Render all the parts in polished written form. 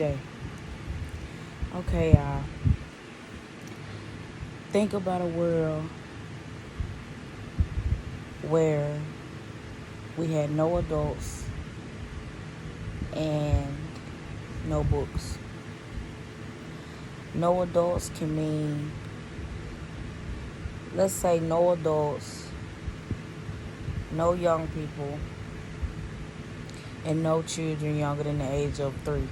LocNessJay. Okay, y'all. Think about a world where we had no adults and no books. No adults can mean, let's say, no adults, no young people, and no children younger than the age of 3.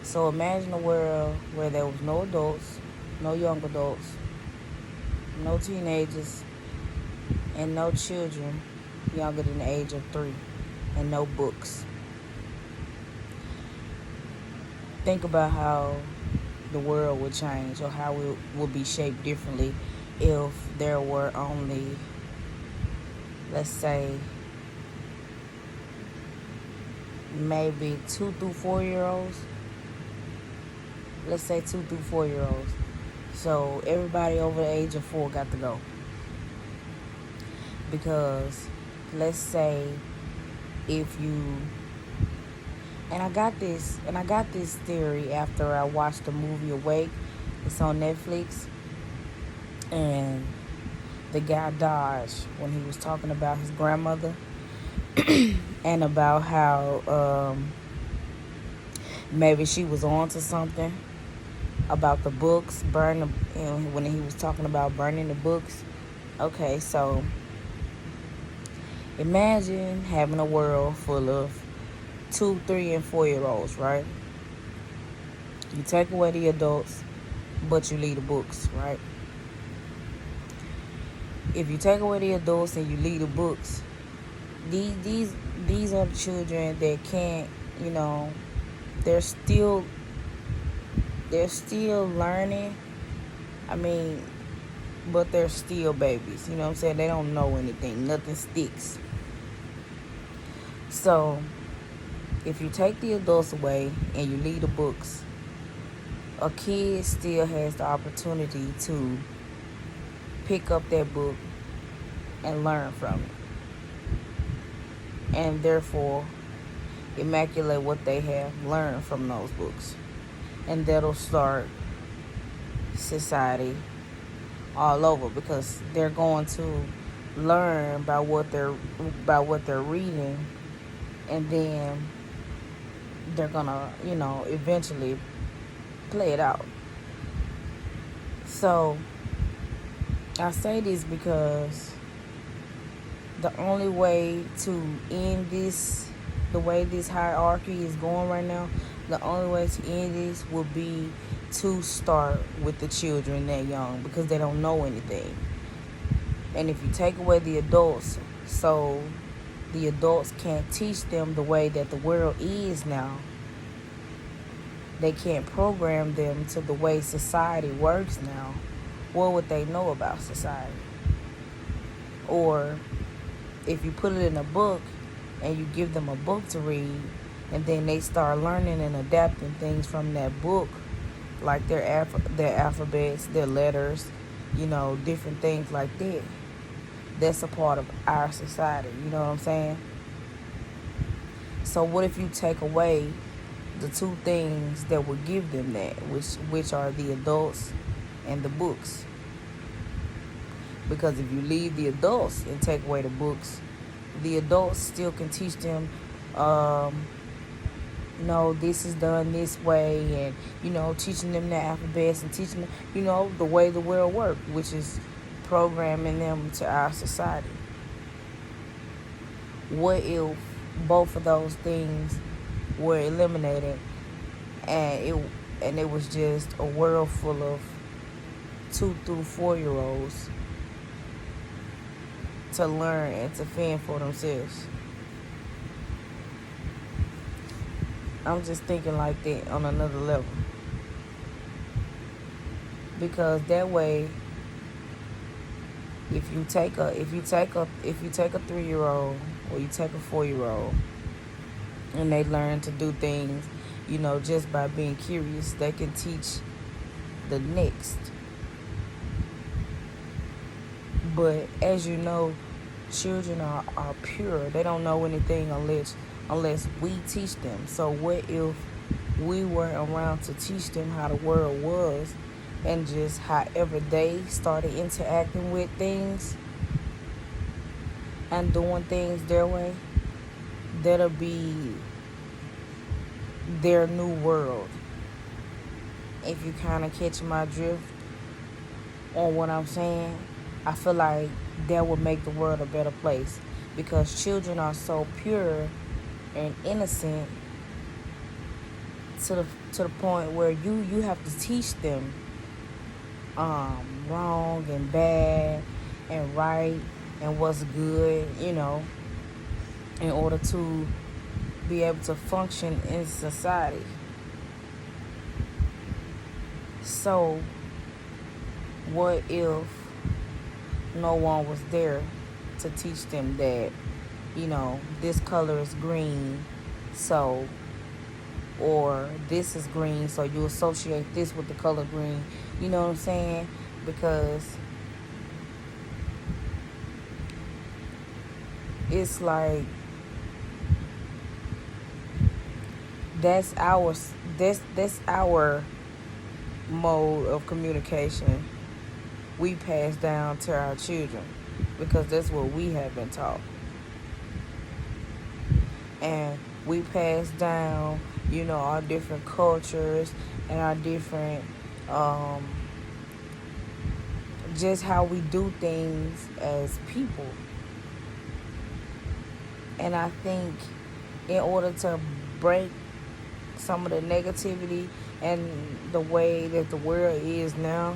So imagine a world where there was no adults, no young adults, no teenagers, and no children younger than the age of 3, and no books. Think about how the world would change, or how it would be shaped differently if there were only, let's say, maybe 2 through 4 year olds. Let's say 2 through 4 year olds. So everybody over the age of 4 got to go. Because let's say if you, and I got this theory after I watched the movie Awake. It's on Netflix. And the guy dodged when he was talking about his grandmother and about how maybe she was on to something about the books, when he was talking about burning the books. Okay, so imagine having a world full of 2, 3, and 4 year olds, right? You take away the adults, but you leave the books, right? If you take away the adults and you leave the books, these are the children that can't, they're still learning. I mean, but they're still babies. You know what I'm saying? They don't know anything. Nothing sticks. So if you take the adults away and you leave the books, a kid still has the opportunity to pick up that book and learn from it, and therefore immaculate what they have learned from those books. And that'll start society all over, because they're going to learn by what they're reading, and then they're gonna eventually play it out. So I say this because the only way to end this, the way this hierarchy is going right now, the only way to end this would be to start with the children that young, because they don't know anything. And if you take away the adults, so the adults can't teach them the way that the world is now. They can't program them to the way society works now. What would they know about society? Or if you put it in a book and you give them a book to read, and then they start learning and adapting things from that book, like their alphabets, their letters, different things like that. That's a part of our society, you know what I'm saying? So what if you take away the 2 things that would give them that, which are the adults and the books? Because if you leave the adults and take away the books, the adults still can teach them, no, this is done this way, and, teaching them the alphabets and teaching them, the way the world works, which is programming them to our society. What if both of those things were eliminated, and it was just a world full of 2 through 4 year olds to learn and to fend for themselves? I'm just thinking like that on another level, because that way, if you take a 3-year-old or you take a 4-year-old and they learn to do things, just by being curious, they can teach the next. But as you know, children are pure. They don't know anything unless we teach them. So what if we weren't around to teach them how the world was, and just however they started interacting with things and doing things their way, that'll be their new world. If you kind of catch my drift on what I'm saying, I feel like that would make the world a better place, because children are so pure and innocent to the point where you have to teach them wrong and bad and right and what's good, in order to be able to function in society. So what if no one was there to teach them that, this color is green, so, or this is green, so you associate this with the color green? You know what I'm saying? Because it's like that's our mode of communication we pass down to our children, because that's what we have been taught. And we pass down, our different cultures and our different, just how we do things as people. And I think in order to break some of the negativity and the way that the world is now,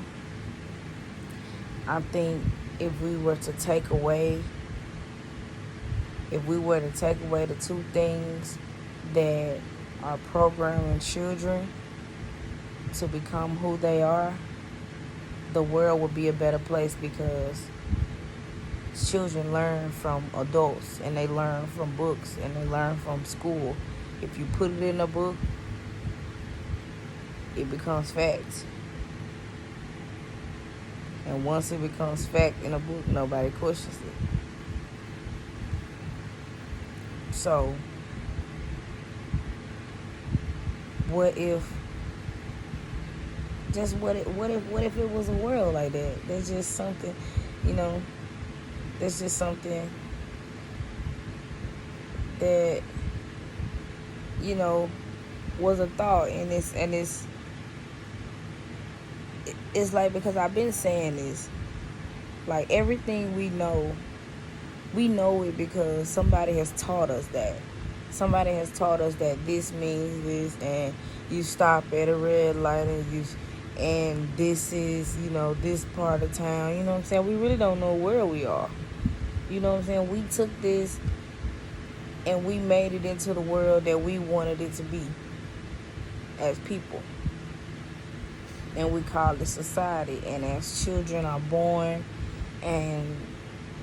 I think if we were to take away the two things that are programming children to become who they are, the world would be a better place, because children learn from adults, and they learn from books, and they learn from school. If you put it in a book, it becomes fact. And once it becomes fact in a book, nobody questions it. So, what if it was a world like that? There's just something, there's just something that, was a thought, and it's like, because I've been saying this, like, everything we know it because somebody has taught us that. Somebody has taught us that this means this, and you stop at a red light, and this is, this part of town. You know what I'm saying? We really don't know where we are. You know what I'm saying? We took this and we made it into the world that we wanted it to be as people. And we call it society. And as children are born and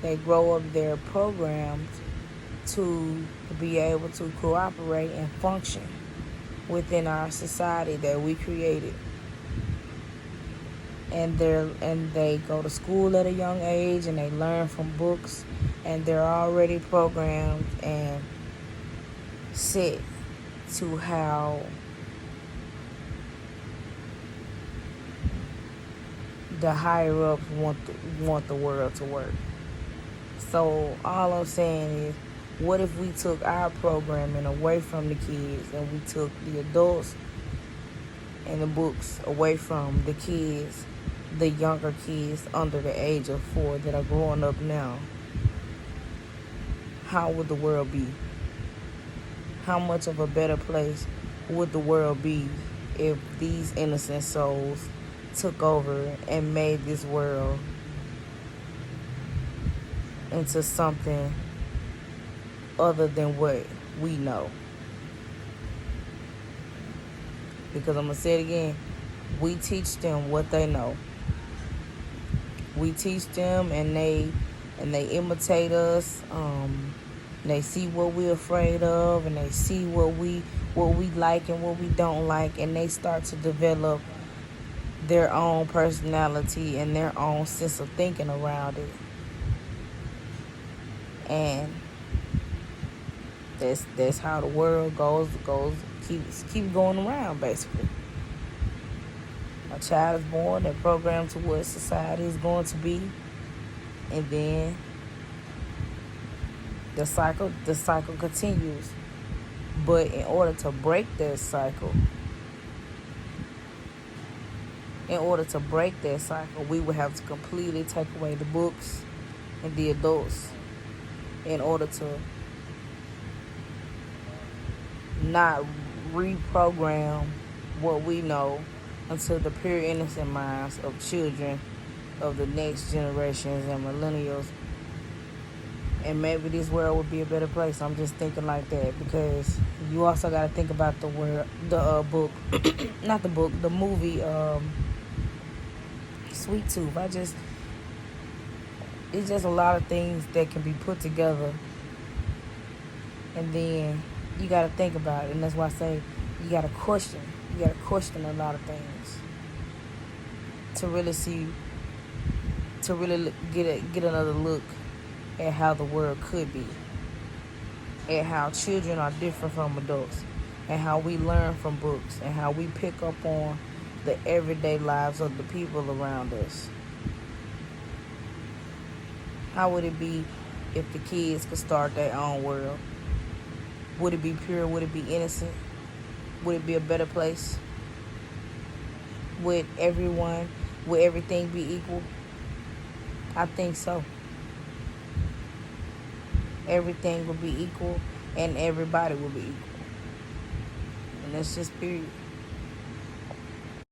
they grow up, they're programmed to be able to cooperate and function within our society that we created. And they go to school at a young age, and they learn from books, and they're already programmed and set to how the higher ups want the world to work. So all I'm saying is, what if we took our programming away from the kids, and we took the adults and the books away from the kids, the younger kids under the age of 4 that are growing up now? How would the world be? How much of a better place would the world be if these innocent souls took over and made this world into something other than what we know? Because I'm going to say it again, we teach them what they know. We teach them, and they imitate us. They see what we're afraid of, and they see what we like and what we don't like, and they start to develop their own personality and their own sense of thinking around it. And That's how the world keeps going around, basically. A child is born, they're programmed to what society is going to be, and then the cycle continues. But in order to break that cycle, we would have to completely take away the books and the adults in order to not reprogram what we know into the pure innocent minds of children of the next generations and millennials. And maybe this world would be a better place. I'm just thinking like that, because you also got to think about the book, not the book, the movie, Sweet Tooth. It's just a lot of things that can be put together, and then you got to think about it. And that's why I say you got to question. You got to question a lot of things to really get another look at how the world could be, at how children are different from adults, and how we learn from books, and how we pick up on the everyday lives of the people around us. How would it be if the kids could start their own world? Would it be pure? Would it be innocent? Would it be a better place? Would everything be equal? I think so. Everything will be equal, and everybody will be equal. And that's just period.